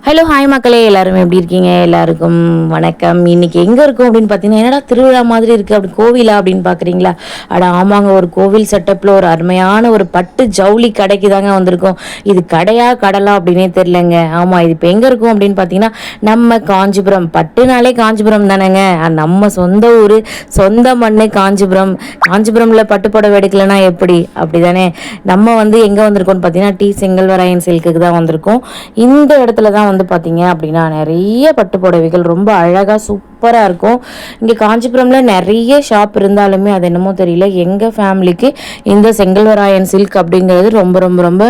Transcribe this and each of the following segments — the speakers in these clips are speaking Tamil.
ஹலோ ஹாய் மக்களே, எல்லாரும் எப்படி இருக்கீங்க? எல்லாருக்கும் வணக்கம். இன்னைக்கு எங்கே இருக்கும் அப்படின்னு பார்த்தீங்கன்னா, என்னடா திருவிழா மாதிரி இருக்குது, அப்படி கோவிலா அப்படின்னு பார்க்குறீங்களா? அட ஆமாங்க, ஒரு கோவில் செட்டப்பில் ஒரு அருமையான ஒரு பட்டு ஜவுளி கடைக்கு தாங்க வந்திருக்கோம். இது கடையா கடலா அப்படின்னே தெரிலங்க. ஆமாம், இது இப்போ எங்கே இருக்கும் அப்படின்னு பார்த்தீங்கன்னா, நம்ம காஞ்சிபுரம். பட்டுனாலே காஞ்சிபுரம் தானேங்க, நம்ம சொந்த ஊர், சொந்த மண் காஞ்சிபுரம். காஞ்சிபுரமில் பட்டு புடவை எடுக்கலைன்னா எப்படி? அப்படி தானே. நம்ம எங்கே வந்திருக்கோம்னு பார்த்தீங்கன்னா, டி செங்கல்வராயன் சில்க்குக்கு தான் வந்திருக்கோம். இந்த இடத்துல தான் பார்த்தீங்க அப்படின்னா நிறைய பட்டு புடவைகள் ரொம்ப அழகாக சூப்பராக இருக்கும். இங்கே காஞ்சிபுரமில் நிறைய ஷாப் இருந்தாலுமே அது என்னமோ தெரியல, எங்கள் ஃபேமிலிக்கு இந்த செங்கல்வராயன் சில்க் அப்படிங்கிறது ரொம்ப ரொம்ப ரொம்ப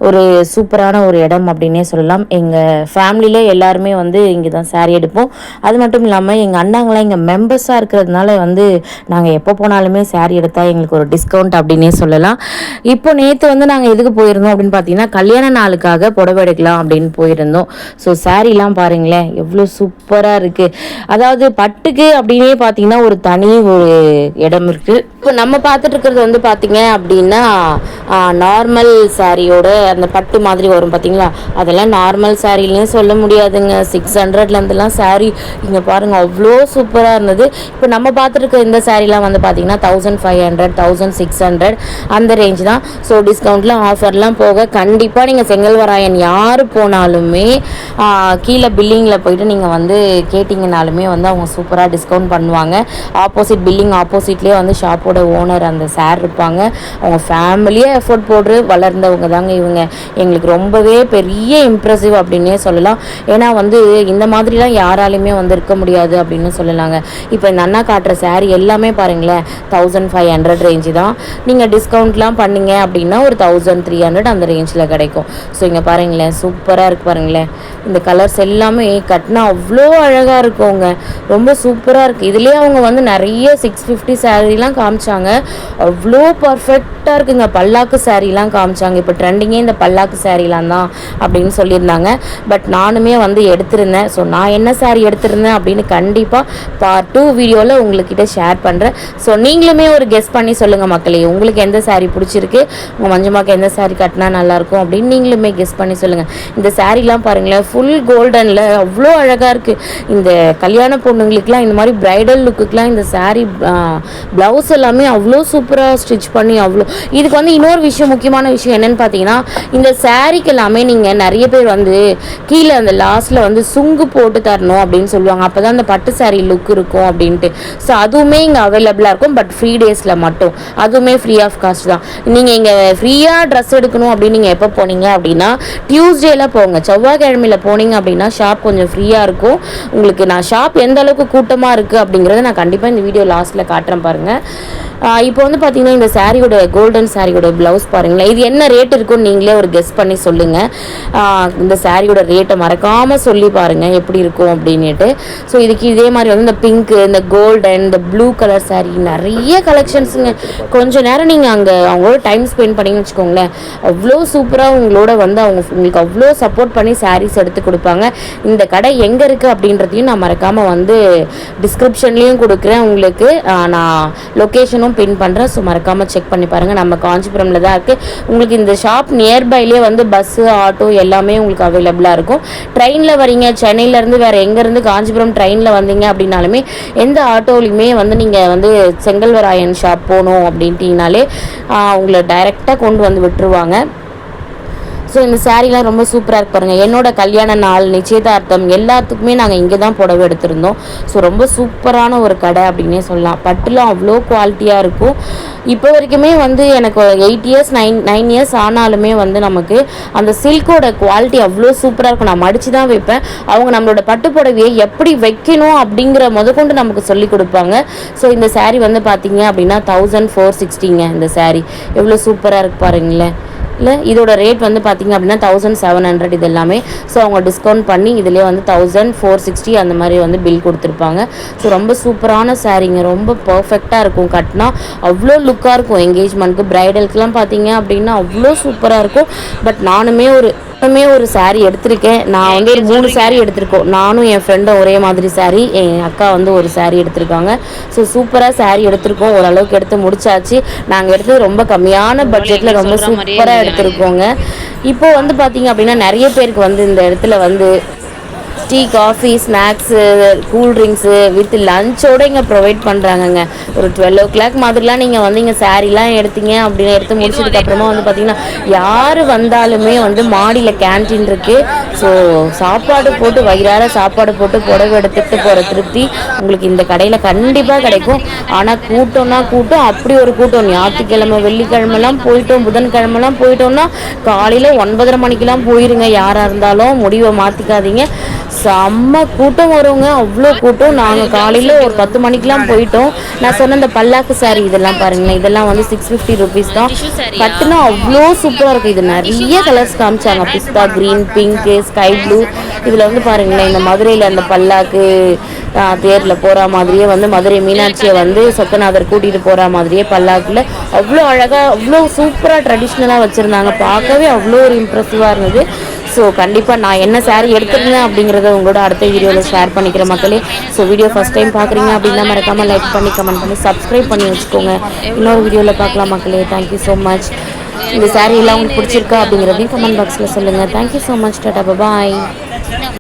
ஒரு சூப்பரான ஒரு இடம் அப்படின்னே சொல்லலாம். எங்கள் ஃபேமிலியில் எல்லாருமே இங்கே தான் சாரீ எடுப்போம். அது மட்டும் இல்லாமல் எங்கள் அண்ணாங்களாம் இங்கே மெம்பர்ஸாக இருக்கிறதுனால நாங்கள் எப்போ போனாலுமே சாரீ எடுத்தால் எங்களுக்கு ஒரு டிஸ்கவுண்ட் அப்படின்னே சொல்லலாம். இப்போ நேற்று நாங்கள் எதுக்கு போயிருந்தோம் அப்படின்னு பார்த்தீங்கன்னா, கல்யாண நாளுக்காக புடவை எடுக்கலாம் அப்படின்னு போயிருந்தோம். ஸோ சாரீலாம் பாருங்களேன் எவ்வளோ சூப்பராக இருக்குது. அதாவது பட்டுக்கு அப்படின்னே பார்த்தீங்கன்னா ஒரு தனி ஒரு இடம் இருக்குது. இப்போ நம்ம பார்த்துட்டு இருக்கிறது பார்த்தீங்க அப்படின்னா நார்மல் சாரியோட அந்த பட்டு மாதிரி வரும் பார்த்தீங்களா, அதெல்லாம் நார்மல் சாரிலையும் சொல்ல முடியாதுங்க. 600லேருந்துலாம் சாரீ இங்கே பாருங்கள் அவ்வளோ சூப்பராக இருந்தது. இப்போ நம்ம பார்த்துட்டு இந்த சாரீலாம் பார்த்தீங்கன்னா 1500 1600 அந்த ரேஞ்ச் தான். ஸோ டிஸ்கவுண்ட்லாம் ஆஃபர்லாம் போக கண்டிப்பாக நீங்கள் செங்கல்வராயன் யார் போனாலுமே கீழே பில்லிங்கில் போயிட்டு நீங்கள் கேட்டிங்கனாலுமே அவங்க சூப்பராக டிஸ்கவுண்ட் பண்ணுவாங்க. ஆப்போசிட் பில்லிங் ஆப்போசிட்லேயே ஷாப்போட ஓனர் அந்த சார் இருப்பாங்க. அவங்க ஃபேமிலியே எஃபோர்ட் போட்டு வளர்ந்தவங்க தாங்க இவங்க. எங்களுக்கு ரொம்பவே பெரிய இம்ப்ரெசிவ் அப்படின்னே சொல்லலாம். ஏன்னா இந்த மாதிரிலாம் யாராலையுமே இருக்க முடியாது அப்படின்னு சொல்லலாங்க. இப்போ இந்த அண்ணா காட்டுற சாரீ எல்லாமே பாருங்களேன் 1500 ரேஞ்சு தான். நீங்கள் டிஸ்கவுண்ட்லாம் பண்ணிங்க அப்படின்னா ஒரு 1300 அந்த ரேஞ்சில் கிடைக்கும். ஸோ இங்கே பாருங்களேன் சூப்பராக இருக்குது பாருங்களேன். இந்த கலர்ஸ் எல்லாமே கட்டினா அவ்வளோ அழகாக இருக்குங்க, ரொம்ப சூப்பராக இருக்குது. இதுலேயே அவங்க நிறைய 650 சாரீலாம் காமிச்சாங்க, அவ்வளோ பர்ஃபெக்டாக இருக்குங்க. பல்லாக்கு சாரீலாம் காமிச்சாங்க. இப்போ ட்ரெண்டிங்கே இந்த பல்லாக்கு சாரீலாம் தான் அப்படின்னு சொல்லியிருந்தாங்க. பட் நானுமே எடுத்திருந்தேன். ஸோ நான் என்ன சாரீ எடுத்திருந்தேன் அப்படின்னு கண்டிப்பாக பார்ட் 2 வீடியோவில் உங்கள்கிட்ட ஷேர் பண்ணுறேன். ஸோ நீங்களுமே ஒரு கெஸ் பண்ணி சொல்லுங்கள் மக்களே, உங்களுக்கு எந்த சாரீ பிடிச்சிருக்கு, உங்கள் மஞ்சமாக்கு எந்த சாரீ கட்டினா நல்லாயிருக்கும் அப்படின்னு நீங்களுமே கெஸ் பண்ணி சொல்லுங்கள். இந்த சாரீலாம் பாருங்களேன் ஃபுல் கோல்டனில் அவ்வளோ அழகாக இருக்குது. இந்த கல்யாண பொண்ணுங்களுக்குலாம் இந்த மாதிரி ப்ரைடல் லுக்குக்கெலாம் இந்த சாரீ ப்ளவுஸ் எல்லாமே அவ்வளோ சூப்பராக ஸ்டிச் பண்ணி அவ்வளோ. இதுக்கு இன்னொரு விஷயம், முக்கியமான விஷயம் என்னென்னு பார்த்தீங்கன்னா, இந்த சாரீக்கு எல்லாமே நீங்கள் நிறைய பேர் கீழே அந்த லாஸ்ட்டில் சுங்கு போட்டு தரணும் அப்படின்னு சொல்லுவாங்க. அப்போ தான் அந்த பட்டு சாரீ லுக் இருக்கும் அப்படின்ட்டு. ஸோ அதுவுமே இங்கே அவைலபிளாக இருக்கும். பட் ஃப்ரீ டேஸில் மட்டும், அதுவுமே ஃப்ரீ ஆஃப் காஸ்ட் தான். நீங்கள் இங்கே ஃப்ரீயாக ட்ரெஸ் எடுக்கணும் அப்படின்னு நீங்கள் எப்போ போனீங்க அப்படின்னா டியூஸ்டேல போங்க. செவ்வாய்க்கிழமையில் போனீங்க அப்படின்னா ஷாப் கொஞ்சம் ஃப்ரீயாக இருக்கும் உங்களுக்கு. நான் ஷாப் எந்த அளவுக்கு கூட்டமாக இருக்குது அப்படிங்கிறத நான் கண்டிப்பாக இந்த வீடியோ லாஸ்ட்டில் காட்டுறேன் பாருங்கள். இப்போ பார்த்தீங்கன்னா இந்த சாரியோட கோல்டன் சாரியோட ப்ளவுஸ் பாருங்களேன். இது என்ன ரேட் இருக்குன்னு நீங்களே ஒரு கெஸ் பண்ணி சொல்லுங்கள். இந்த சாரியோட ரேட்டை மறக்காமல் சொல்லி பாருங்கள் எப்படி இருக்கும் அப்படின்ட்டு. ஸோ இதுக்கு இதே மாதிரி இந்த பிங்க்கு, இந்த கோல்டன், இந்த ப்ளூ கலர் சாரீ நிறைய கலெக்ஷன்ஸுங்க. கொஞ்சம் நேரம் நீங்கள் அங்கே அவங்களோட டைம் ஸ்பெண்ட் பண்ணிங்கன்னு வச்சுக்கோங்களேன், அவ்வளோ சூப்பராக உங்களோட அவங்க உங்களுக்கு அவ்வளோ சப்போர்ட் பண்ணி சாரீஸ் எடுத்து கொடுப்பாங்க. இந்த கடை எங்கே இருக்குது அப்படின்றதையும் நான் மறக்காமல் டிஸ்கிரிப்ஷன்லேயும் கொடுக்குறேன் உங்களுக்கு. நான் லொக்கேஷனும் பின் பண்ணுறேன். ஸோ மறக்காமல் செக் பண்ணி பாருங்கள். நம்ம காஞ்சிபுரமில் தான் இருக்குது. உங்களுக்கு இந்த ஷாப் நியர்பைலேயே பஸ்ஸு ஆட்டோ எல்லாமே உங்களுக்கு அவைலபிளாக இருக்கும். ட்ரெயினில் வரீங்க, சென்னையிலேருந்து வேறு எங்கேருந்து காஞ்சிபுரம் ட்ரெயினில் வந்தீங்க அப்படின்னாலுமே எந்த ஆட்டோலையுமே நீங்கள் செங்கல்வராயன் ஷாப் போகணும் அப்படின்ட்டிங்கனாலே உங்களை டைரெக்டாக கொண்டு விட்டுருவாங்க. ஸோ இந்த சாரீலாம் ரொம்ப சூப்பராக இருக்கு பாருங்கள். என்னோட கல்யாண நாள், நிச்சயதார்த்தம் எல்லாத்துக்குமே நாங்கள் இங்கே தான் புடவை எடுத்திருந்தோம். ஸோ ரொம்ப சூப்பரான ஒரு கடை அப்படின்னே சொல்லலாம். பட்டுலாம் அவ்வளோ குவாலிட்டியாக இருக்கும். இப்போ வரைக்குமே எனக்கு 8 இயர்ஸ் 9 இயர்ஸ் ஆனாலுமே நமக்கு அந்த சில்கோட குவாலிட்டி அவ்வளோ சூப்பராக இருக்கும். நான் மடித்து தான் வைப்பேன். அவங்க நம்மளோட பட்டு புடவையை எப்படி வைக்கணும் அப்படிங்கிற முதற்கொண்டு நமக்கு சொல்லி கொடுப்பாங்க. ஸோ இந்த சாரீ பார்த்தீங்க அப்படின்னா 1460ங்க. இந்த சாரீ எவ்வளோ சூப்பராக இருக்கு பாருங்களேன். இல்லை இதோட ரேட் பார்த்தீங்க அப்படின்னா 1700 இது எல்லாமே. ஸோ அவங்க டிஸ்கவுண்ட் பண்ணி இதிலே 1460 அந்த மாதிரி பில் கொடுத்துருப்பாங்க. ஸோ ரொம்ப சூப்பரான சாரீங்க, ரொம்ப பர்ஃபெக்டாக இருக்கும். கட்டினா அவ்வளோ லுக்காக இருக்கும். என்கேஜ்மெண்ட்க்கு ப்ரைடலுக்குலாம் பார்த்தீங்க அப்படின்னா அவ்வளோ சூப்பராக இருக்கும். பட் நானுமே ஒரு சாரீ எடுத்திருக்கேன். நான் ஒரு 3 சாரீ எடுத்திருக்கோம். நானும் என் ஃப்ரெண்டும் ஒரே மாதிரி சாரீ, என் அக்கா ஒரு சாரீ எடுத்திருக்காங்க. ஸோ சூப்பராக சாரீ எடுத்திருக்கோம். ஓரளவுக்கு எடுத்து முடிச்சாச்சு. நாங்கள் எடுத்தது ரொம்ப கம்மியான பட்ஜெட்டில் ரொம்ப சூப்பராக எடுத்திருக்கோங்க. இப்போ பார்த்தீங்க அப்படின்னா நிறைய பேருக்கு இந்த இடத்துல tea coffee snacks cool drinks with லஞ்சோடு இங்கே ப்ரொவைட் பண்ணுறாங்கங்க. ஒரு 12 o'clock மாதிரிலாம் நீங்கள் வந்து இங்கே சாரீலாம் எடுத்தீங்க அப்படின்னு எடுத்து முடிச்சதுக்கப்புறமா வந்து பார்த்திங்கன்னா யார் வந்தாலுமே வந்து மாடியில் கேன்டீன் இருக்குது. ஸோ சாப்பாடு போட்டு வயிறார சாப்பாடு போட்டு புடவை எடுத்துகிட்டு போகிற திருப்தி உங்களுக்கு இந்த கடையில் கண்டிப்பாக கிடைக்கும். ஆனால் கூட்டம்னா கூட்டம், அப்படி ஒரு கூட்டம். ஞாயிற்றுக்கிழமை வெள்ளிக்கிழமெல்லாம் போயிட்டோம், புதன்கிழமெல்லாம் போயிட்டோம்னா காலையில் 9:30 மணிக்கெலாம் போயிருங்க. யாராக இருந்தாலும் முடிவை மாற்றிக்காதீங்க. செம்ம கூட்டம் வருங்க, அவ்வளோ கூட்டம். நாங்கள் காலையில் ஒரு 10 மணிக்கெலாம் போயிட்டோம். நான் சொன்ன இந்த பல்லாக்கு சாரி இதெல்லாம் பாருங்களேன், இதெல்லாம் வந்து 650 rupees தான். கட்டுனா அவ்வளோ சூப்பராக இருக்குது. இது நிறைய கலர்ஸ் காமிச்சாங்க, பிஸ்தா க்ரீன், பிங்க்கு, ஸ்கை ப்ளூ. இதில் வந்து பாருங்களேன், இந்த மதுரையில் அந்த பல்லாக்கு தேரில் போகிற மாதிரியே வந்து மதுரை மீனாட்சியை வந்து சொக்கநாதர் கூட்டிகிட்டு போகிற மாதிரியே பல்லாக்கில் அவ்வளோ அழகாக அவ்வளோ சூப்பராக ட்ரெடிஷ்னலாக வச்சுருந்தாங்க. பார்க்கவே அவ்வளோ ஒரு இம்ப்ரெசிவாக இருந்தது. ஸோ கண்டிப்பாக நான் என்ன சாரீ எடுத்துருந்தேன் அப்படிங்கிறத உங்களோட அடுத்த வீடியோவில் ஷேர் பண்ணிக்கிற மக்களே. ஸோ வீடியோ ஃபஸ்ட் டைம் பார்க்குறீங்க அப்படின்னா மறக்காமல் லைக் பண்ணி கமெண்ட் பண்ணி சப்ஸ்கிரைப் பண்ணி வச்சுக்கோங்க. இன்னொரு வீடியோவில் பார்க்கலாம் மக்களே. Thank you so much. இந்த சாரீ எல்லாம் உங்களுக்கு பிடிச்சிருக்கா அப்படிங்கிறதையும் கமெண்ட் பாக்ஸில் சொல்லுங்கள். Thank you so much. டாடா பாய்.